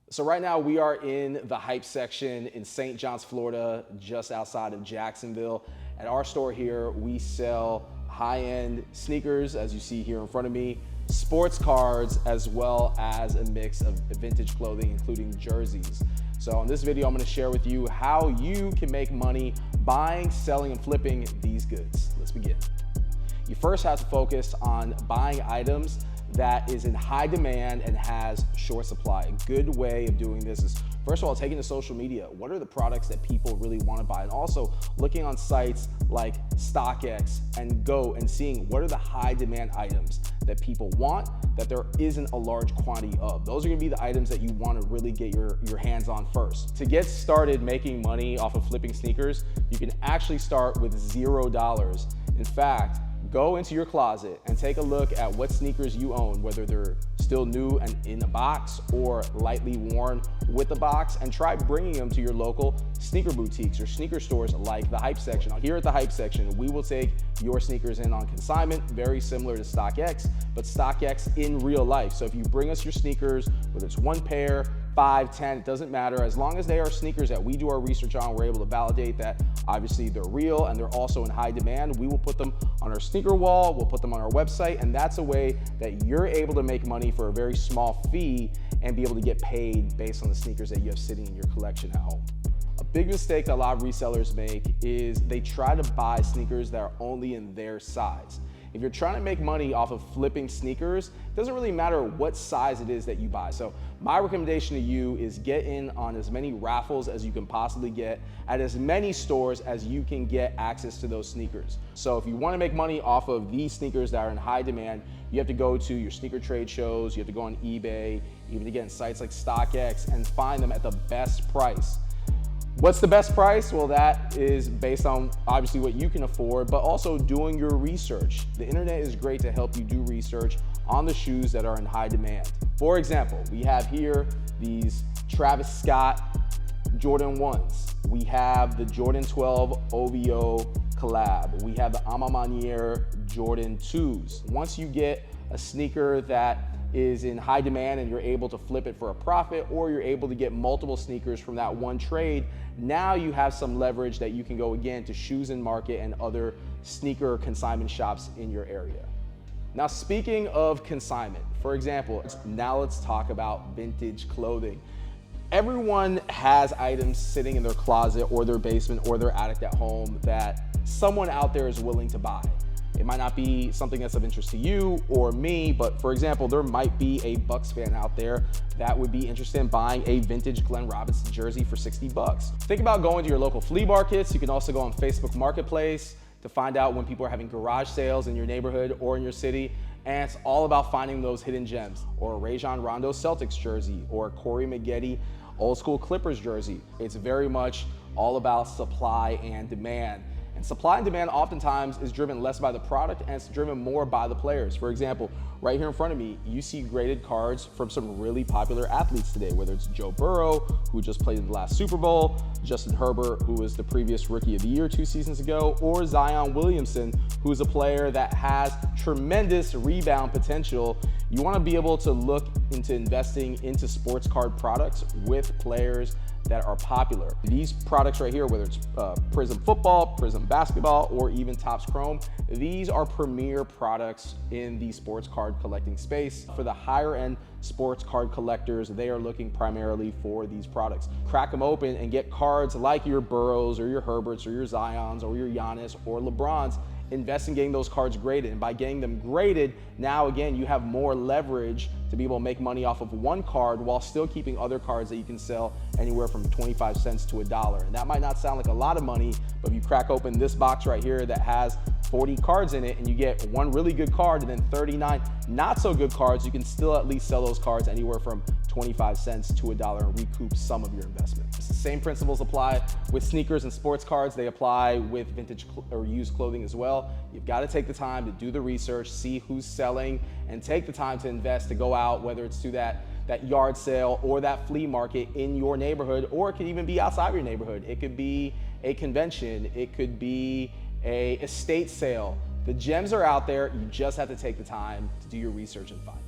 So right now we are in the hype section in St. John's, Florida, just outside of Jacksonville. At our store here, we sell high-end sneakers, as you see here in front of me, sports cards, as well as a mix of vintage clothing, including jerseys. So in this video, I'm gonna share with you how you can make money buying, selling, and flipping these goods. Let's begin. You first have to focus on buying items that is in high demand and has short supply. A good way of doing this is, first of all, taking to social media. What are the products that people really want to buy? And also looking on sites like StockX and Go and seeing what are the high demand items that people want that there isn't a large quantity of. Those are gonna be the items that you want to really get your hands on first. To get started making money off of flipping sneakers, you can actually start with $0. In fact, go into your closet and take a look at what sneakers you own, whether they're still new and in a box or lightly worn with a box, and try bringing them to your local sneaker boutiques or sneaker stores like the Hype Section. Here at the Hype Section, we will take your sneakers in on consignment, very similar to StockX, but StockX in real life. So if you bring us your sneakers, whether it's one pair, 5, 10, it doesn't matter. As long as they are sneakers that we do our research on, we're able to validate that obviously they're real and they're also in high demand. We will put them on our sneaker wall, we'll put them on our website, and that's a way that you're able to make money for a very small fee and be able to get paid based on the sneakers that you have sitting in your collection at home. A big mistake that a lot of resellers make is they try to buy sneakers that are only in their size. If you're trying to make money off of flipping sneakers, it doesn't really matter what size it is that you buy. So my recommendation to you is get in on as many raffles as you can possibly get at as many stores as you can get access to those sneakers. So if you want to make money off of these sneakers that are in high demand, you have to go to your sneaker trade shows, you have to go on eBay, even again, sites like StockX, and find them at the best price. What's the best price? Well, that is based on obviously what you can afford, but also doing your research. The internet is great to help you do research on the shoes that are in high demand. For example, we have here these Travis Scott Jordan 1s. We have the Jordan 12 OVO collab. We have the A Ma Maniére Jordan 2s. Once you get a sneaker that is in high demand and you're able to flip it for a profit, or you're able to get multiple sneakers from that one trade, now you have some leverage that you can go again to Shoes and Market and other sneaker consignment shops in your area. Now, speaking of consignment, for example, now let's talk about vintage clothing. Everyone has items sitting in their closet or their basement or their attic at home that someone out there is willing to buy. It might not be something that's of interest to you or me, but for example, there might be a Bucks fan out there that would be interested in buying a vintage Glenn Robinson jersey for 60 bucks. Think about going to your local flea markets. You can also go on Facebook Marketplace to find out when people are having garage sales in your neighborhood or in your city. And it's all about finding those hidden gems, or a Rajon Rondo Celtics jersey, or a Corey Maggette old school Clippers jersey. It's very much all about supply and demand. And supply and demand oftentimes is driven less by the product and it's driven more by the players. For example, right here in front of me, you see graded cards from some really popular athletes today, whether it's Joe Burrow, who just played in the last Super Bowl, Justin Herbert, who was the previous Rookie of the Year 2 seasons ago, or Zion Williamson, who is a player that has tremendous rebound potential. You want to be able to look into investing into sports card products with players that are popular. These products right here, whether it's Prism Football, Prism Basketball, or even Topps Chrome, these are premier products in the sports card collecting space. For the higher end sports card collectors, they are looking primarily for these products. Crack them open and get cards like your Burrows or your Herberts or your Zions or your Giannis or LeBrons. Invest in getting those cards graded, and by getting them graded, now again you have more leverage to be able to make money off of one card while still keeping other cards that you can sell anywhere from 25 cents to $1. And that might not sound like a lot of money, but if you crack open this box right here that has 40 cards in it and you get one really good card and then 39 not so good cards, you can still at least sell those cards anywhere from 25 cents to $1 and recoup some of your investment. The same principles apply with sneakers and sports cards. They apply with vintage or used clothing as well. You've got to take the time to do the research, see who's selling, and take the time to invest, to go out, whether it's to that yard sale or that flea market in your neighborhood, or it could even be outside of your neighborhood. It could be a convention, it could be a estate sale. The gems are out there. You just have to take the time to do your research and find them.